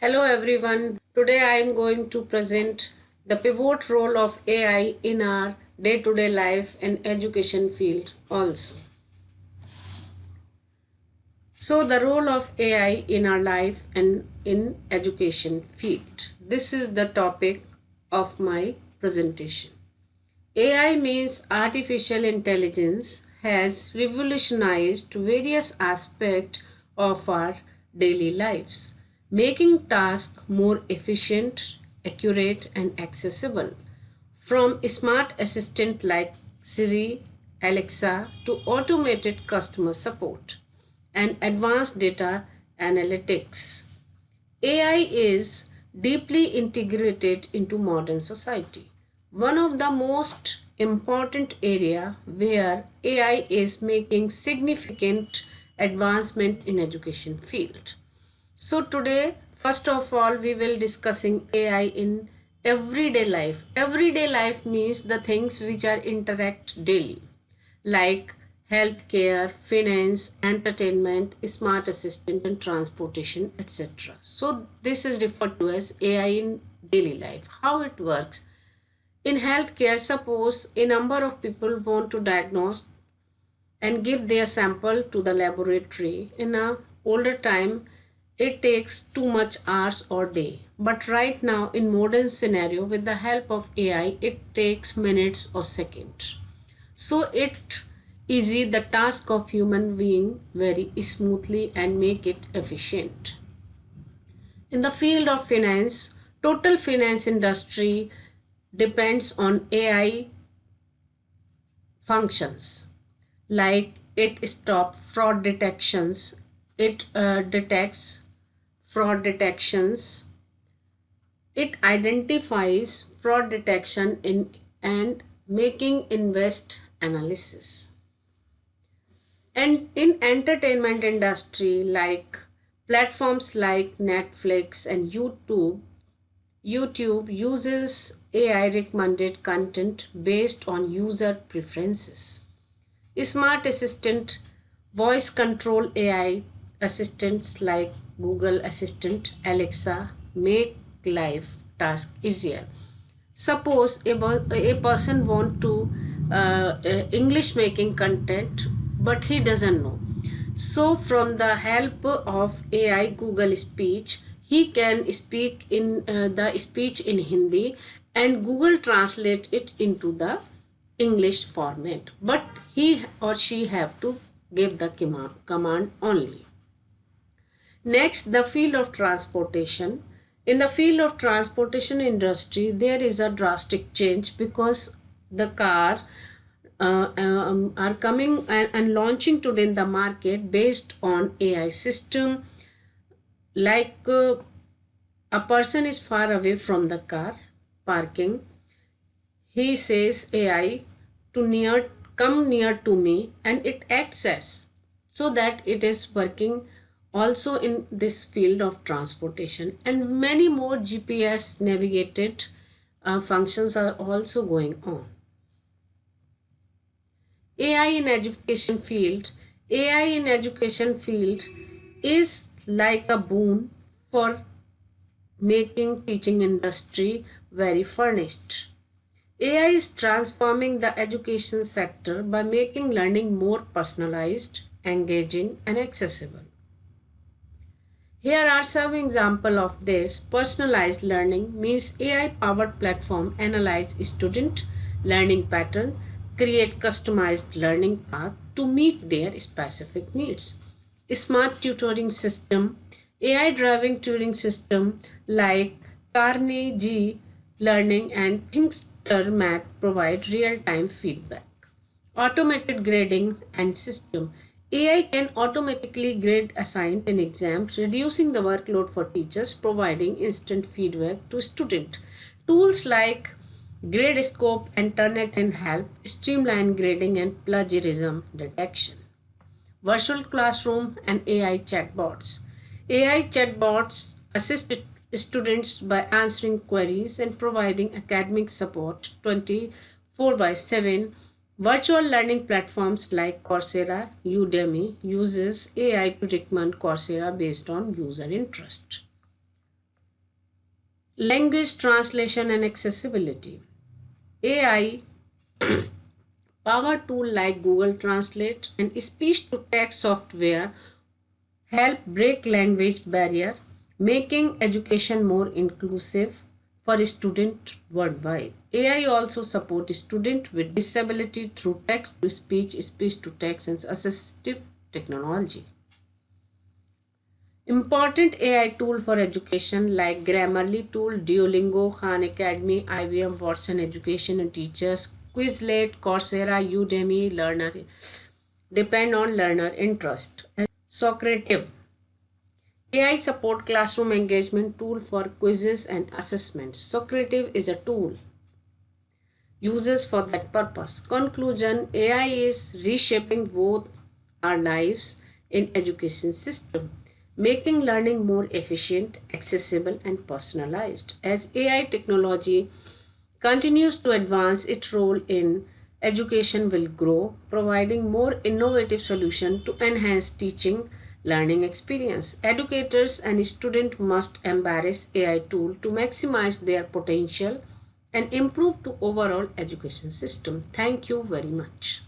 Hello everyone. Today I am going to present the pivot role of AI in our day-to-day life and education field also. So the role of AI in our life and in education field. This is the topic of my presentation. AI means artificial intelligence has revolutionized various aspects of our daily lives, making tasks more efficient, accurate, and accessible. From smart assistant like Siri, Alexa to automated customer support and advanced data analytics. AI is deeply integrated into modern society. One of the most important area where AI is making significant advancement in education field. So today, first of all, we will discussing AI in everyday life. Everyday life means the things which are interact daily, like healthcare, finance, entertainment, smart assistant, and transportation, etc. So this is referred to as AI in daily life. How it works? In healthcare, suppose a number of people want to diagnose and give their sample to the laboratory. In a older time, it takes too much hours or day. But right now, in modern scenario, with the help of AI, it takes minutes or seconds. So it easy the task of human being very smoothly and make it efficient. In the field of finance, total finance industry depends on AI functions, like it stop fraud detections, it detects fraud detections, it identifies fraud detection in and making invest analysis. And in entertainment industry, like platforms like Netflix and YouTube uses AI recommended content based on user preferences. Smart assistant, voice control AI assistants like Google Assistant, Alexa make life task easier. Suppose a person want to English making content, but he doesn't know. So from the help of AI Google speech, he can speak in the speech in Hindi and Google translate it into the English format, but he or she have to give the command only. Next, the field of transportation. In the field of transportation industry, there is a drastic change because the car are coming and launching today in the market based on AI system. Like a person is far away from the car parking, he says AI to near come near to me and it acts as, so that it is working also in this field of transportation, and many more GPS navigated functions are also going on. AI in education field. AI in education field is like a boon for making teaching industry very furnished. AI is transforming the education sector by making learning more personalized, engaging, and accessible. Here are some examples of this. Personalized learning means AI-powered platform analyze student learning pattern, create customized learning path to meet their specific needs. Smart tutoring system, AI-driven tutoring system like Carnegie Learning and Thinkster Math provide real-time feedback. Automated grading and system. AI can automatically grade assigned in exams, reducing the workload for teachers, providing instant feedback to students. Tools like GradeScope and Turnitin and help streamline grading and plagiarism detection. Virtual classroom and AI chatbots. AI chatbots assist students by answering queries and providing academic support 24 by 7. Virtual learning platforms like Coursera, Udemy uses AI to recommend Coursera based on user interest. Language translation and accessibility. AI power tool like Google Translate and speech to text software help break language barrier, making education more inclusive for students worldwide. AI also supports students with disability through text to speech to text, and assistive technology. Important AI tool for education like Grammarly tool, Duolingo, Khan Academy, IBM, Watson Education and Teachers, Quizlet, Coursera, Udemy, Learner depend on learner interest. Socrative AI support classroom engagement tool for quizzes and assessments. Socrative is a tool uses for that purpose. Conclusion: AI is reshaping both our lives in education system, making learning more efficient, accessible and personalized. As AI technology continues to advance, its role in education will grow, providing more innovative solutions to enhance teaching learning experience. Educators and students must embrace AI tool to maximize their potential and improve to overall education system. Thank you very much.